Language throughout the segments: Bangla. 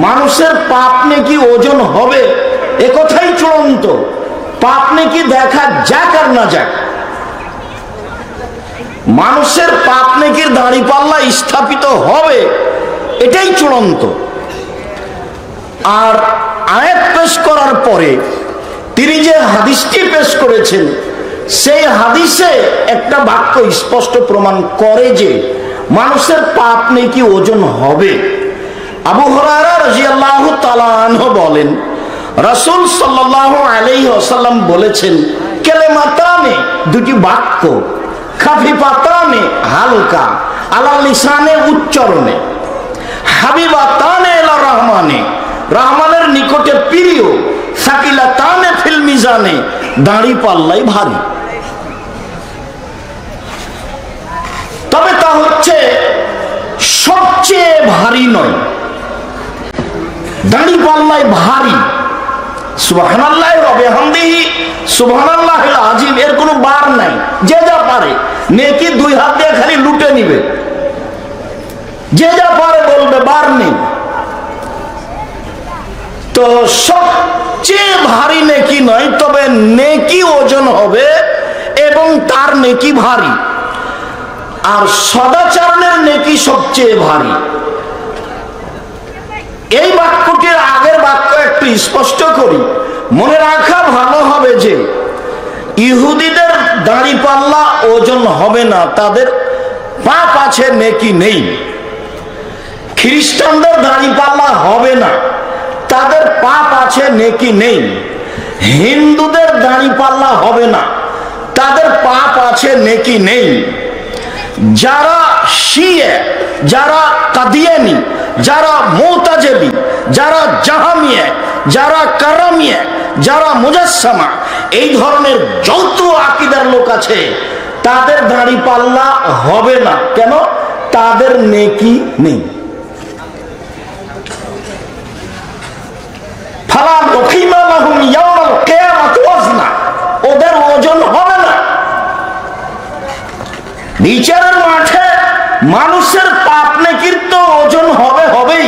মানুষের পাপ নেকি ওজন হবে এ কথাই চূড়ান্ত। পাপ নেকি দেখা যাক আর না যাক, মানুষের পাপ নেকির দাঁড়িপাল্লা স্থাপিত হবে, এটাই চূড়ান্ত। আর আয়াত পেশ করার পরে তিনি যে হাদিসটি পেশ করেছেন, সেই হাদিসে একটা বাক্য স্পষ্ট প্রমাণ করে যে মানুষের পাপ নেকি ওজন হবে। আবু হুরায়রা রাদিয়াল্লাহু তাআলা আনহু বলেন, রাসূল সাল্লাল্লাহু আলাইহি ওয়াসাল্লাম বলেছেন, কালিমাতানে, দুটি বাক্য, খাফিফাতানে, হালকা, আলা লিসানে, উচ্চারণে, হাবিবাতানে ইলা রহমানে, রহমানের নিকটে প্রিয়, সাকিলাতানে ফিল মিজানে, দাঁড়ি পাল্লাই ভারী। তবে তা হচ্ছে সবচেয়ে ভারী নয়, দাঁড়ি পাল্লাই ভারী। সুবহানাল্লাহ ওয়া বিহামদিহি সুবহানাল্লাহিল আযীম, এর কোনো বার নাই। যে যা পারে নেকি দুই হাত দিয়ে খালি লুটে নিবে, যে যা পারে বলবে, বার নেই। তো সবচেয়ে ভারী নেকি নয়, তবে নেকি ওজন হবে এবং তার নেকি ভারী। আর সদাচরণের নেকি সবচেয়ে ভারী। এই বাক্যটির আগের বাক্য একটু স্পষ্ট করি, মনে রাখা ভালো হবে যে ইহুদিদের দাঁড়িপাল্লা ওজন হবে না, তাদের পাপ আছে নেকি নেই। খ্রিস্টানদের দাঁড়িপাল্লা হবে না, তাদের পাপ আছে নেকি নেই। হিন্দুদের দাঁড়িপাল্লা হবে না, তাদের পাপ আছে নেকি নেই। যারা শিয়ে, যারা কাদিয়ানি, যারা মুতাজিলি, যারা জাহামিয়া, যারা কারামিয়া, যারা মুজাসসামা, এই ধরনের যত আকীদার লোক আছে, তাদের দাঁড়িপাল্লা হবে না। কেন? তাদের নেকি নেই। ফালা নুকিমা লাহুম ইয়াউমাল কিয়ামাতি ওয়াজনা, ওদের ওজন হবে না। বিচারের মাঠে মানুষের পাপ নেকির তো ওজন হবে হবেই।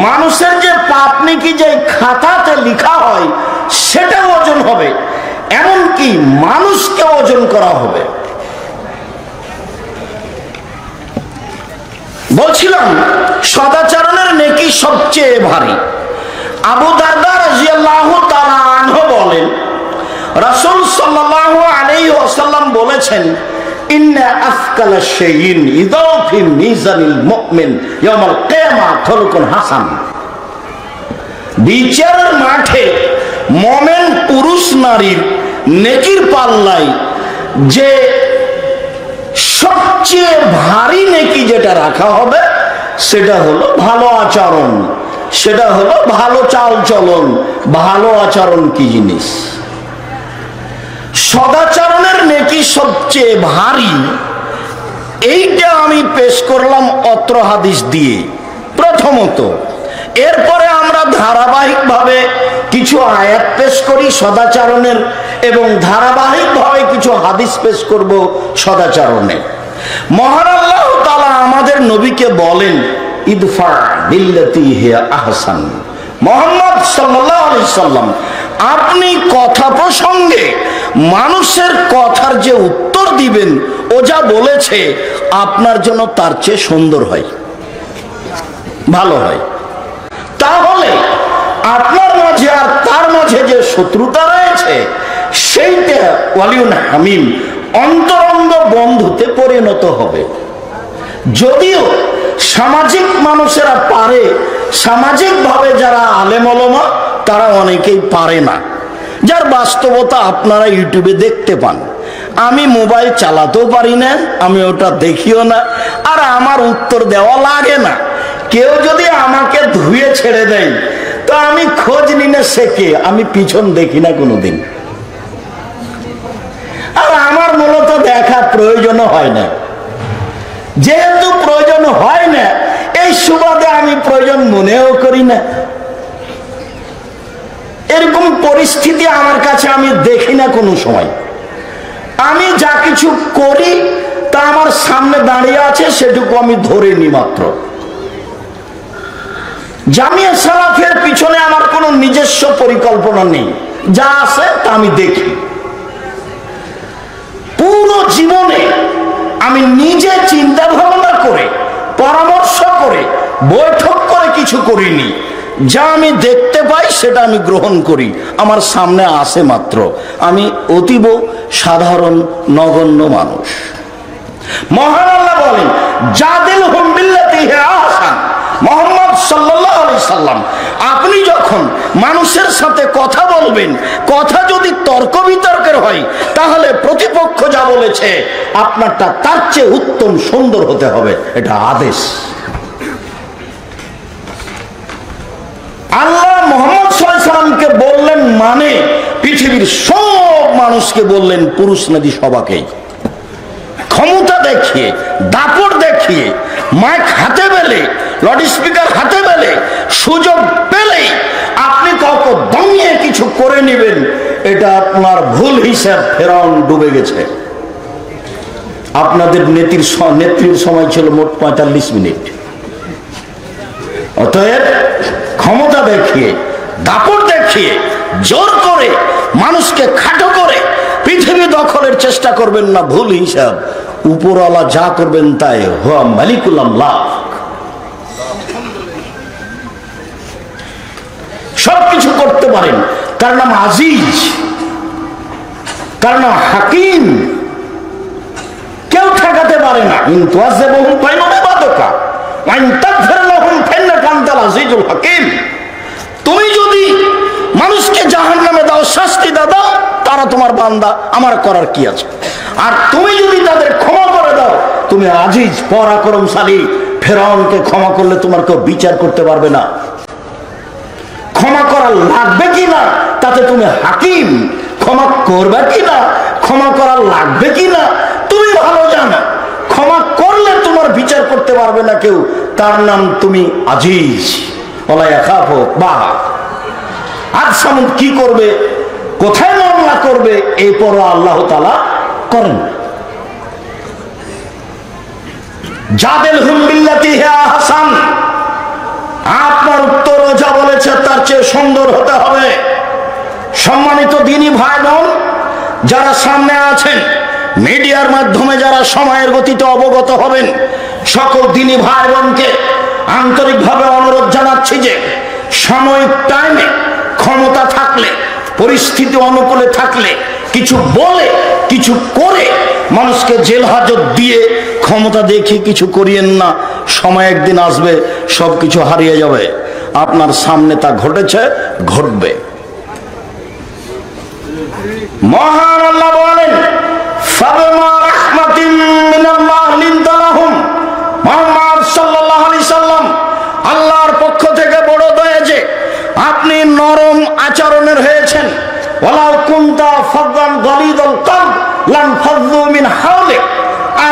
মানুষের যে পাপ নেকি যে খাতাতে লেখা হয়, সেটা ওজন হবে। এমনকি মানুষকে ওজন করা হবে। বলছিলাম সদাচরণের নেকি সবচেয়ে ভারী। আবু দারদা রাদিয়াল্লাহু তাআলা আনহু বলেন, রাসূল সাল্লাল্লাহু আলাইহি ওয়াসাল্লাম বলেছেন, ইন্না আসকালা শাইইন ইযা ফি মিজানিল মুমিন ইয়াউমাল কিয়ামা খুলুকুন হাসান। বিচারের মাঠে মুমিন পুরুষ নারীর নেকির পাল্লায় যে সবচেয়ে ভারী নেকি যেটা রাখা হবে, সেটা হলো ভালো আচরণ, সেটা হলো ভালো চাল চলন। ভালো আচরণ কি জিনিস? সদাচরণের নেকি সবচেয়ে ভারী। এইটা আমি পেশ করলাম অত্র হাদিস দিয়ে প্রথমত। এরপরে আমরা ধারাবাহিকভাবে কিছু আয়াত পেশ করি সদাচরণের, এবং ধারাবাহিকভাবে কিছু হাদিস পেশ করব সদাচরণের। মহান আল্লাহ তাআলা আমাদের নবীকে বলেন, ইদফা বিল্লাতি হিয়া আহসান। মুহাম্মদ সাল্লাল্লাহু আলাইহি সাল্লাম, আপনি কথা প্রসঙ্গে মানুষের কথার যে উত্তর দিবেন, ও যা বলেছে আপনার জন্য তার চেয়ে সুন্দর হয়, ভালো হয়। তাহলে আপনার মাঝে আর তার মাঝে যে শত্রুতা রয়েছে, সেইটা ওয়ালিউন হামিম, অন্তরঙ্গ বন্ধুতে পরিণত হবে। যদিও সামাজিক মানুষেরা পারে, সামাজিকভাবে যারা আলেম ওলামা তারা অনেকেই পারে না, যার বাস্তবতা আপনারা ইউটিউবে দেখতে পান। আমি মোবাইল চালাতেও পারি না, আমি ওটা দেখিও না, আর আমার উত্তর দেওয়া লাগে না। কেউ যদি আমাকে ধুয়ে ছেড়ে দেয়, তো আমি খোঁজ নিনে শেখে, আমি পিছন দেখি না কোনোদিন। আর আমার মূলত দেখা প্রয়োজন হয় না। যেহেতু প্রয়োজন হয় না, এই সুবাদে আমি প্রয়োজন মনেও করি না। এরকম পরিস্থিতি আমার কাছে আমি দেখি না কোনো সময়। আমি যা কিছু করি তা আমার সামনে দাঁড়িয়ে আছে, সেটুকু আমি ধরে নি মাত্র। জামিয়া সালাফের পিছনে আমার কোনো নিজস্ব পরিকল্পনা নেই, যা আছে তা আমি দেখি। পুরো জীবনে আমি নিজে চিন্তা ভাবনা করে, পরামর্শ করে, বৈঠক করে কিছু করিনি। যা আমি দেখতে পাই সেটা আমি গ্রহণ করি, আমার সামনে আসে মাত্র। আমি অতীব সাধারণ নগণ্য মানুষ। মহান আল্লাহ বলেন, জাদিলহুম বিল্লাতি হিয়া আহসান। মুহাম্মদ সাল্লাল্লাহু আলাইহি সাল্লাম, আপনি যখন মানুষের সাথে কথা বলবেন, কথা যদি তর্ক বিতর্কের হয়, তাহলে প্রতিপক্ষ যা বলেছে আপনারটা তার চেয়ে উত্তম সুন্দর হতে হবে, এটা আদেশ। আল্লাহ মুহাম্মদ সাল্লাল্লাহু আলাইহি সাল্লামকে বললেন মানে পৃথিবীর সব মানুষকে বললেন, পুরুষ নদী সবাকেই। ক্ষমতা দেখিয়ে, দাপট দেখিয়ে, মাইক হাতে পেলে, লাউড স্পিকার হাতে পেলে, সুযোগ পেলেই আপনি কাউকে দমিয়ে কিছু করে নেবেন, এটা আপনার ভুল হিসাব। ফেরাউন ডুবে গেছে। আপনাদের নেত্রীর সময় ছিল মোট 45 মিনিট। অতএব ক্ষমতা দেখিয়ে, দাপট দেখিয়ে, জোর করে, মানুষকে খাটো করে পৃথিবী দখলের চেষ্টা করবেন না, ভুল হিসাব। উপরওয়ালা যা করবেন তাই, হুয়া মালিকুল আমলাক। সবকিছু করতে পারেন, তার নাম আজিজ, তার নাম হাকিম। কেউ ঠেকাতে পারে না। কিন্তু আযিবহুম ফাইনুমা বাদকা ওয়া ইন তাগফির লাহুম ফাইন্নাকা আনতাল আজিজুল হাকিম। তুমি যদি মানুষকে জাহান্নামে দাও, শাস্তি দাও, তারা তোমার বান্দা, আমার করার কি আছে? আর তুমি যদি তাদের ক্ষমা করে দাও, তুমি আজিজ, পরাক্রমশালী। ফেরাউনকে ক্ষমা করলে তোমার কেউ বিচার করতে পারবে না। ক্ষমা করা লাগবে কিনা তাতে তুমি হাকিম। ক্ষমা করবে কিনা, ক্ষমা করা লাগবে কিনা তুমি ভালো জানো। ক্ষমা করলে তোমার বিচার করতে পারবে না কেউ, তার নাম তুমি আজিজ। ওয়ালা ইয়াখাফু বাহা। আজ সামুদ কি করবে, কোথায় মামলা করবে, এই পরোয়া আল্লাহ তাআলা করেন। জাদিলহুম বিল্লাতি হিয়া আহসান। আপনার উত্তর যা বলেছে তার চেয়ে সুন্দর হতে হবে। সম্মানিত দিনী ভাই বোন যারা সামনে আছেন, মিডিয়ার মাধ্যমে যারা সময়ের গতিতে অবগত হবেন, সকল দিনী ভাই বোনকে আন্তরিকভাবে অনুরোধ জানাচ্ছি যে সাময়িক টাইমে ক্ষমতা থাকলে, পরিস্থিতি অনুকূলে থাকলে কিছু বলে, কিছু করে মানুষকে জেল হাজত দিয়ে ক্ষমতা দেখিয়ে কিছু করিয়েন না। সময় একদিন আসবে, সবকিছু হারিয়ে যাবে। আপনার সামনে তা ঘটেছে, ঘটবে। মহান আল্লাহ বলেন, ফাবিমা রাহমাতিন মিনাল্লাহ লিনতা লাহুম। মুহাম্মদ সাল্লাল্লাহু আলাইহি সাল্লাম, আল্লাহর পক্ষ থেকে বড় দয়া যে আপনি নরম আচরণের হয়েছেন। ওয়ালাউ কুনতা ফাদদান গালিদাল কলব লানফাযু মিন হাওলিক।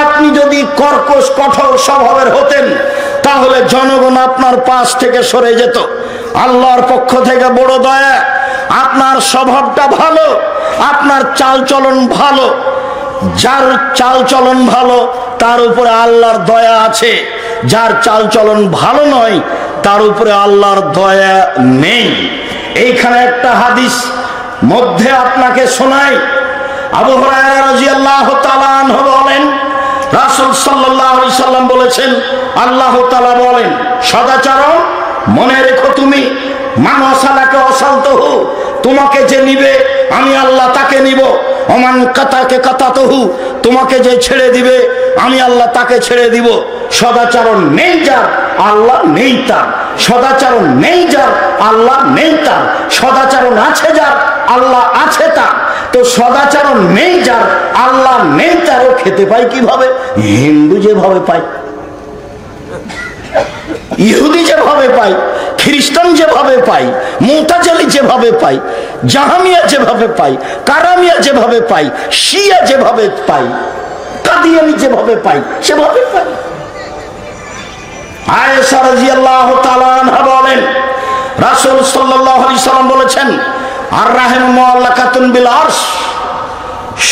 আপনি যদি কর্কশ কঠোর স্বভাবের হতেন, তাহলে জনগণ আপনার পাশ থেকে সরে যেত। আল্লাহর পক্ষ থেকে বড় দয়া, আপনার স্বভাবটা ভালো, আপনার চালচলন ভালো। যার চালচলন ভালো তার উপরে আল্লাহর দয়া আছে, যার চালচলন ভালো নয় তার উপরে আল্লাহর দয়া নেই। এইখানে একটা হাদিস মধ্যে আপনাকে শোনাই। আবু হুরায়রা রাদিয়াল্লাহু তাআলা আনহু বলেন, রাসূল সাল্লাল্লাহু আলাইহি সাল্লাম বলেছেন, আল্লাহ তাআলা বলেন, সদাচরণ মনে রেখো, তুমি মানসালাকে অসালতহু, তোমাকে যে নিবে আমি আল্লাহ তাকে নিব। ওমান কাতাকে কাতাতহু, তোমাকে যে ছেড়ে দিবে আমি আল্লাহ তাকে ছেড়ে দিব। সদাচরণ নেই যার, আল্লাহ নেই তার। সদাচরণ নেই যার, আল্লাহ নেই তার। সদাচরণ আছে যার, আল্লাহ আছে তার। তো সদাচরণ নেই যার, আল্লাহ নেই তার, ও খেতে পায় কিভাবে? হিন্দু যেভাবে পায়, ইহুদি যেভাবে পায়, খ্রিস্টান যেভাবে পায়, মুতাজিলি যেভাবে পায়, জাহামিয়া যেভাবে পায়, কারামিয়া যেভাবে পায়, শিয়া যেভাবে পায়, কাদিয়ানি যেভাবে পায়, সেভাবে পায়। আয়েশা রাদিয়াল্লাহু তাআলা আনহা বলেন, রাসূল সাল্লাল্লাহু আলাইহি সাল্লাম বলেছেন, আর রাহিম মুআল্লাকাতুন বিল আরশ।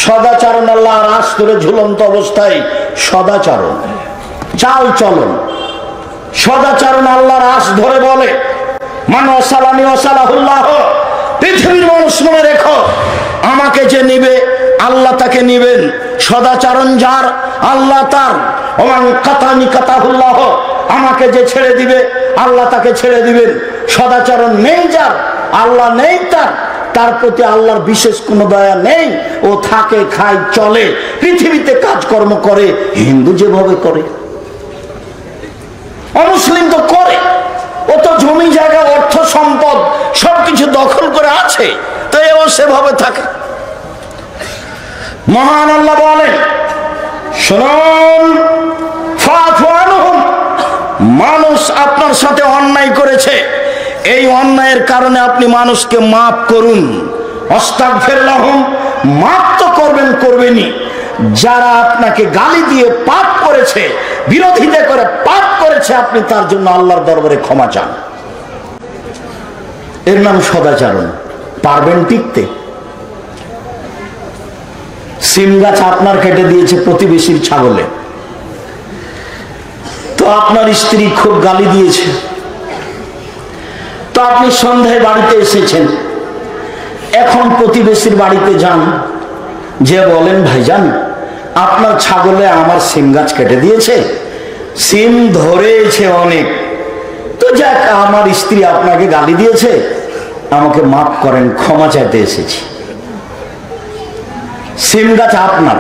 সদাচরণ আল্লাহর আরশ ধরে ঝুলন্ত অবস্থায় সদাচরণ, চাল চলন। সদাচরণ আল্লাহর আরশ ধরে বলে, মান ওয়াসালানি ওয়াসালাহুল্লাহ। পৃথিবীর মানুষ মনে রেখো, আমাকে যে নিবে আল্লাহ তাকে নিবেন। সদাচরণ যার আল্লাহ তার। ওমান কাতানি কাতাহুল্লাহ। আমাকে যে ছেড়ে দিবে আল্লাহ তাকে ছেড়ে দিবেন। সদাচরণ নেই যার, আল্লাহ নেই তার, তার প্রতি আল্লাহর বিশেষ কোনো দয়া নেই। ও থাকে, খায়, চলে, পৃথিবীতে কাজকর্ম করে হিন্দু যেভাবে করে। অমুসলিম তো করে, ও তো জমি জায়গা অর্থ সম্পদ সবকিছু দখল করে আছে, তো এও সেভাবে থাকে। মহান আল্লাহ বলেন, শুনুন, ফাফু আনহুম, মানুষ আপনার সাথে অন্যায় করেছে, এই অন্যায়ের কারণে আপনি মানুষকে মাফ করুন। আস্তাগফির লাহুম, মাফ তো করবেনই। যারা আপনাকে গালি দিয়ে পাপ করেছে, বিরোধিতা করে পাপ করেছে, আপনি তার জন্য আল্লাহর দরবারে ক্ষমা চান। এর নাম সদাচরণ। পারবেন টিকতে? সিম গাছ আপনার কেটে দিয়েছে প্রতিবেশীর ছাগলে, তো আপনার স্ত্রী খুব গালি দিয়েছে, তো আপনি সন্ধ্যায় বাড়িতে এসেছেন। এখন প্রতিবেশীর বাড়িতে যান, যে বলেন, ভাইজান আপনার ছাগলে আমার সিম গাছ কেটে দিয়েছে, সিম ধরেছে অনেক, তো যাক আমার স্ত্রী আপনাকে গালি দিয়েছে, আমাকে মাফ করেন, ক্ষমা চাইতে এসেছি। সিম গাছ আপনার,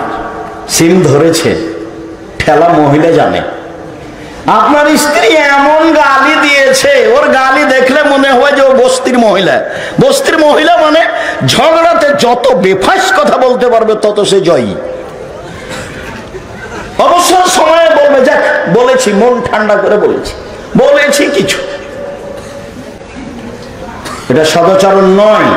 সিম ধরেছে, ঠেলা মহিলা জানে। আপনার স্ত্রী এমন গালি দিয়েছে, ওর গালি দেখলে মনে হয় যে ও বস্তির মহিলা। বস্তির মহিলা মানে ঝগড়াতে যত বেফাস কথা বলতে পারবে তত সে জয়ী। অবসর সময়ে বলবে, যাক বলেছি, মন ঠান্ডা করে বলেছি কিছু। এটা সদাচরণ নয়।